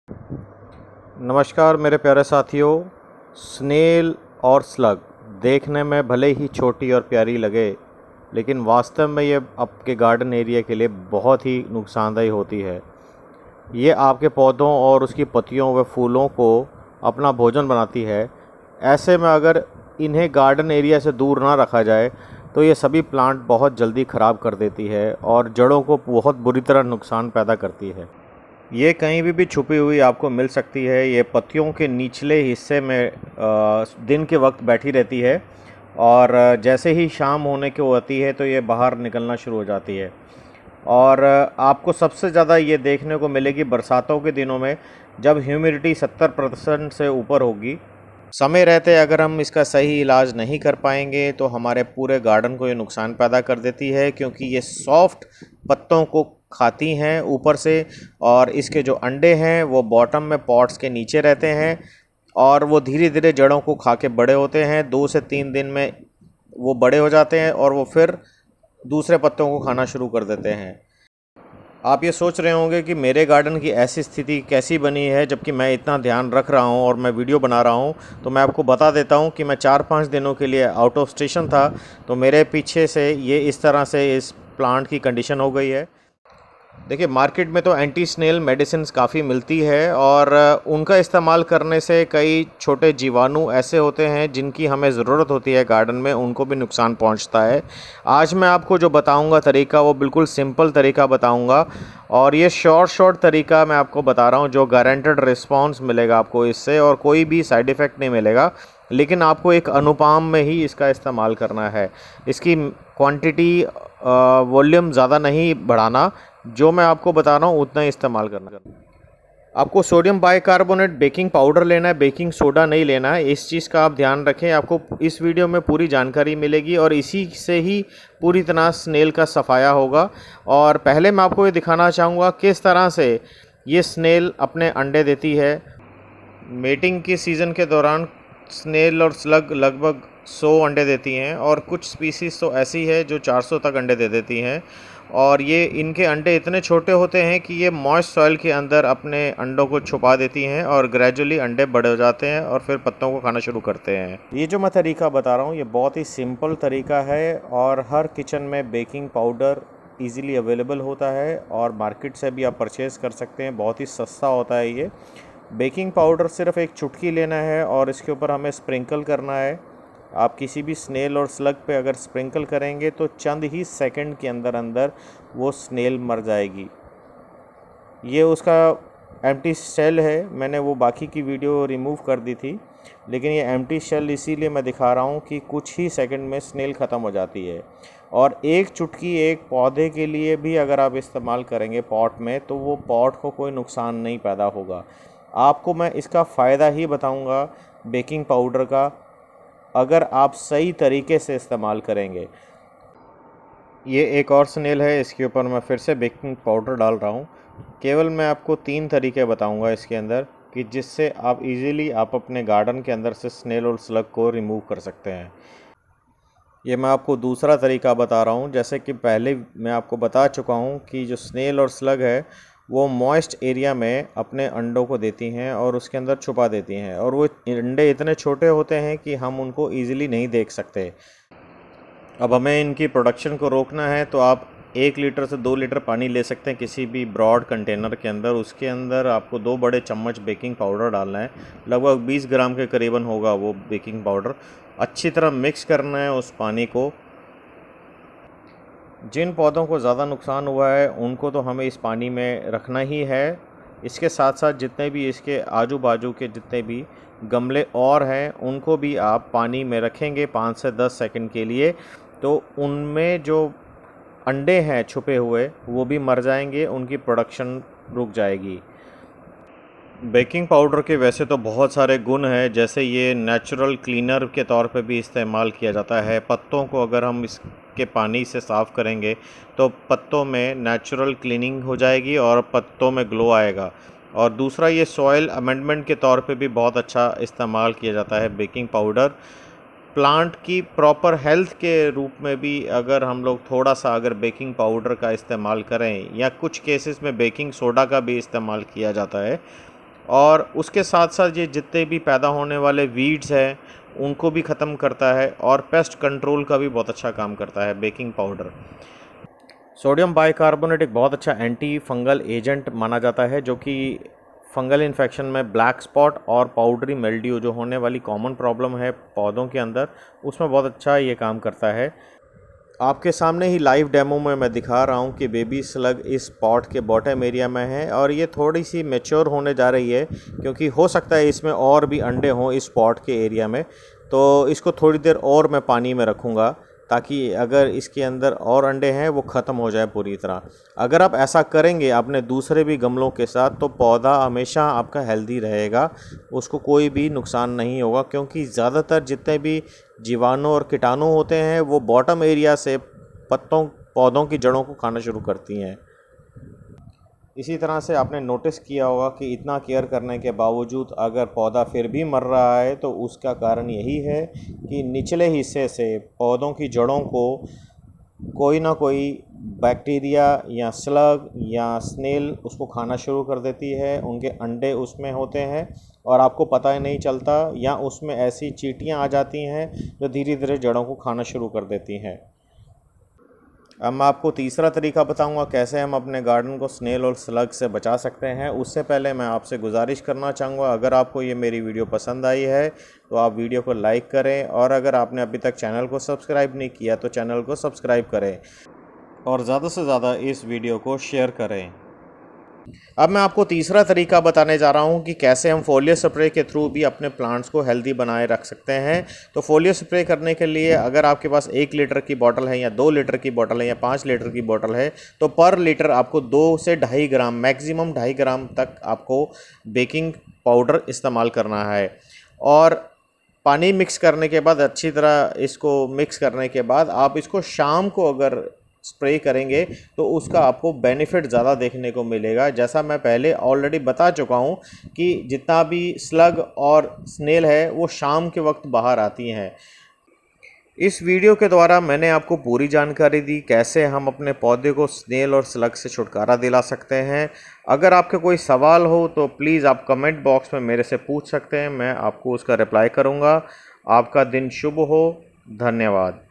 नमस्कार मेरे प्यारे साथियों। स्नेल और स्लग देखने में भले ही छोटी और प्यारी लगे, लेकिन वास्तव में ये आपके गार्डन एरिया के लिए बहुत ही नुकसानदेह होती है। ये आपके पौधों और उसकी पत्तियों व फूलों को अपना भोजन बनाती है। ऐसे में अगर इन्हें गार्डन एरिया से दूर ना रखा जाए तो ये सभी प्लांट बहुत जल्दी ख़राब कर देती है और जड़ों को बहुत बुरी तरह नुकसान पैदा करती है। ये कहीं भी छुपी हुई आपको मिल सकती है। ये पत्तियों के निचले हिस्से में दिन के वक्त बैठी रहती है और जैसे ही शाम होने की होती है तो ये बाहर निकलना शुरू हो जाती है। और आपको सबसे ज़्यादा ये देखने को मिलेगी बरसातों के दिनों में, जब ह्यूमिडिटी 70% से ऊपर होगी। समय रहते अगर हम इसका सही इलाज नहीं कर पाएंगे तो हमारे पूरे गार्डन को ये नुकसान पैदा कर देती है, क्योंकि ये सॉफ्ट पत्तों को खाती हैं ऊपर से, और इसके जो अंडे हैं वो बॉटम में पॉट्स के नीचे रहते हैं और वो धीरे धीरे जड़ों को खा के बड़े होते हैं। 2 से 3 दिन में वो बड़े हो जाते हैं और वो फिर दूसरे पत्तों को खाना शुरू कर देते हैं। आप ये सोच रहे होंगे कि मेरे गार्डन की ऐसी स्थिति कैसी बनी है, जबकि मैं इतना ध्यान रख रहा हूँ और मैं वीडियो बना रहा हूँ। तो मैं आपको बता देता हूँ कि मैं 4-5 दिनों के लिए आउट ऑफ स्टेशन था, तो मेरे पीछे से ये इस तरह से इस प्लांट की कंडीशन हो गई है। देखिए, मार्केट में तो एंटी स्नेल मेडिसिन्स काफ़ी मिलती है और उनका इस्तेमाल करने से कई छोटे जीवाणु ऐसे होते हैं जिनकी हमें ज़रूरत होती है गार्डन में, उनको भी नुकसान पहुंचता है। आज मैं आपको जो बताऊंगा तरीका, वो बिल्कुल सिंपल तरीका बताऊंगा और ये शॉर्ट तरीका मैं आपको बता रहा हूं, जो गारंटेड रिस्पॉन्स मिलेगा आपको इससे और कोई भी साइड इफ़ेक्ट नहीं मिलेगा। लेकिन आपको एक अनुपात में ही इसका इस्तेमाल करना है। इसकी क्वांटिटी वॉल्यूम ज़्यादा नहीं बढ़ाना, जो मैं आपको बता रहा हूँ उतना ही इस्तेमाल करना। आपको सोडियम बाइकार्बोनेट बेकिंग पाउडर लेना है, बेकिंग सोडा नहीं लेना है। इस चीज़ का आप ध्यान रखें। आपको इस वीडियो में पूरी जानकारी मिलेगी और इसी से ही पूरी तरह स्नेल का सफाया होगा। और पहले मैं आपको ये दिखाना चाहूँगा किस तरह से ये स्नेल अपने अंडे देती है। मेटिंग की सीज़न के दौरान स्नेल और स्लग लगभग 100 अंडे देती हैं और कुछ स्पीसीज़ तो ऐसी है जो 400 तक अंडे दे देती हैं। और ये इनके अंडे इतने छोटे होते हैं कि ये मॉइस्ट सॉइल के अंदर अपने अंडों को छुपा देती हैं और ग्रेजुअली अंडे बड़े हो जाते हैं और फिर पत्तों को खाना शुरू करते हैं। ये जो मैं तरीका बता रहा हूँ ये बहुत ही सिंपल तरीका है और हर किचन में बेकिंग पाउडर ईज़िली अवेलेबल होता है और मार्केट से भी आप परचेज़ कर सकते हैं। बहुत ही सस्ता होता है ये। बेकिंग पाउडर सिर्फ एक चुटकी लेना है और इसके ऊपर हमें स्प्रिंकल करना है। आप किसी भी स्नेल और स्लग पे अगर स्प्रिंकल करेंगे तो चंद ही सेकंड के अंदर अंदर वो स्नेल मर जाएगी। ये उसका एम्प्टी शेल है, मैंने वो बाकी की वीडियो रिमूव कर दी थी, लेकिन ये एम्प्टी शेल इसीलिए मैं दिखा रहा हूँ कि कुछ ही सेकंड में स्नेल ख़त्म हो जाती है। और एक चुटकी एक पौधे के लिए भी अगर आप इस्तेमाल करेंगे पॉट में, तो वो पॉट को कोई नुकसान नहीं पैदा होगा। आपको मैं इसका फ़ायदा ही बताऊंगा बेकिंग पाउडर का, अगर आप सही तरीके से इस्तेमाल करेंगे। ये एक और स्नेल है, इसके ऊपर मैं फिर से बेकिंग पाउडर डाल रहा हूँ। केवल मैं आपको 3 तरीके बताऊंगा इसके अंदर कि जिससे आप इजीली आप अपने गार्डन के अंदर से स्नेल और स्लग को रिमूव कर सकते हैं। ये मैं आपको दूसरा तरीका बता रहा हूँ। जैसे कि पहले मैं आपको बता चुका हूँ कि जो स्नेल और स्लग है वो मॉइस्ट एरिया में अपने अंडों को देती हैं और उसके अंदर छुपा देती हैं, और वो अंडे इतने छोटे होते हैं कि हम उनको ईज़िली नहीं देख सकते। अब हमें इनकी प्रोडक्शन को रोकना है तो आप 1 लीटर से 2 लीटर पानी ले सकते हैं किसी भी ब्रॉड कंटेनर के अंदर। उसके अंदर आपको 2 बड़े चम्मच बेकिंग पाउडर डालना है, लगभग 20 ग्राम के करीबन होगा वो बेकिंग पाउडर। अच्छी तरह मिक्स करना है उस पानी को। जिन पौधों को ज़्यादा नुकसान हुआ है उनको तो हमें इस पानी में रखना ही है। इसके साथ साथ जितने भी इसके आजू बाजू के जितने भी गमले और हैं उनको भी आप पानी में रखेंगे 5 से 10 सेकंड के लिए, तो उनमें जो अंडे हैं छुपे हुए वो भी मर जाएंगे, उनकी प्रोडक्शन रुक जाएगी। बेकिंग पाउडर के वैसे तो बहुत सारे गुण हैं, जैसे ये नेचुरल क्लीनर के तौर पे भी इस्तेमाल किया जाता है। पत्तों को अगर हम इसके पानी से साफ़ करेंगे तो पत्तों में नेचुरल क्लीनिंग हो जाएगी और पत्तों में ग्लो आएगा। और दूसरा, ये सॉइल अमेंडमेंट के तौर पे भी बहुत अच्छा इस्तेमाल किया जाता है बेकिंग पाउडर। प्लांट की प्रॉपर हेल्थ के रूप में भी अगर हम लोग थोड़ा सा अगर बेकिंग पाउडर का इस्तेमाल करें, या कुछ केसेस में बेकिंग सोडा का भी इस्तेमाल किया जाता है, और उसके साथ साथ ये जितने भी पैदा होने वाले वीड्स हैं उनको भी ख़त्म करता है और पेस्ट कंट्रोल का भी बहुत अच्छा काम करता है बेकिंग पाउडर। सोडियम बाइकार्बोनेट एक बहुत अच्छा एंटी फंगल एजेंट माना जाता है जो कि फंगल इन्फेक्शन में ब्लैक स्पॉट और पाउडरी मिल्ड्यू जो होने वाली कॉमन प्रॉब्लम है पौधों के अंदर, उसमें बहुत अच्छा ये काम करता है। आपके सामने ही लाइव डेमो में मैं दिखा रहा हूँ कि बेबी स्लग इस पॉट के बॉटम एरिया में है और ये थोड़ी सी मैच्योर होने जा रही है क्योंकि हो सकता है इसमें और भी अंडे हों इस पॉट के एरिया में। तो इसको थोड़ी देर और मैं पानी में रखूँगा ताकि अगर इसके अंदर और अंडे हैं वो ख़त्म हो जाए पूरी तरह। अगर आप ऐसा करेंगे अपने दूसरे भी गमलों के साथ तो पौधा हमेशा आपका हेल्दी रहेगा, उसको कोई भी नुकसान नहीं होगा क्योंकि ज़्यादातर जितने भी जीवाणु और कीटाणु होते हैं वो बॉटम एरिया से पौधों की जड़ों को खाना शुरू करती हैं। इसी तरह से आपने नोटिस किया होगा कि इतना केयर करने के बावजूद अगर पौधा फिर भी मर रहा है तो उसका कारण यही है कि निचले हिस्से से पौधों की जड़ों को कोई ना कोई बैक्टीरिया या स्लग या स्नेल उसको खाना शुरू कर देती है। उनके अंडे उसमें होते हैं और आपको पता ही नहीं चलता, या उसमें ऐसी चींटियां आ जाती हैं जो धीरे धीरे जड़ों को खाना शुरू कर देती हैं। अब मैं आपको तीसरा तरीका बताऊंगा कैसे हम अपने गार्डन को स्नेल और स्लग से बचा सकते हैं। उससे पहले मैं आपसे गुजारिश करना चाहूँगा, अगर आपको ये मेरी वीडियो पसंद आई है तो आप वीडियो को लाइक करें और अगर आपने अभी तक चैनल को सब्सक्राइब नहीं किया तो चैनल को सब्सक्राइब करें और ज़्यादा से ज़्यादा इस वीडियो को शेयर करें। अब मैं आपको तीसरा तरीका बताने जा रहा हूं कि कैसे हम फोलियर स्प्रे के थ्रू भी अपने प्लांट्स को हेल्दी बनाए रख सकते हैं। तो फोलियर स्प्रे करने के लिए अगर आपके पास 1 लीटर की बोतल है या 2 लीटर की बोतल है या 5 लीटर की बोतल है तो पर लीटर आपको 2 से 2.5 ग्राम, मैक्सिमम 2.5 ग्राम तक आपको बेकिंग पाउडर इस्तेमाल करना है। और पानी मिक्स करने के बाद अच्छी तरह इसको मिक्स करने के बाद आप इसको शाम को अगर स्प्रे करेंगे तो उसका आपको बेनिफिट ज़्यादा देखने को मिलेगा। जैसा मैं पहले ऑलरेडी बता चुका हूँ कि जितना भी स्लग और स्नेल है वो शाम के वक्त बाहर आती हैं। इस वीडियो के द्वारा मैंने आपको पूरी जानकारी दी कैसे हम अपने पौधे को स्नेल और स्लग से छुटकारा दिला सकते हैं। अगर आपके कोई सवाल हो तो प्लीज़ आप कमेंट बॉक्स में मेरे से पूछ सकते हैं, मैं आपको उसका रिप्लाई करूँगा। आपका दिन शुभ हो। धन्यवाद।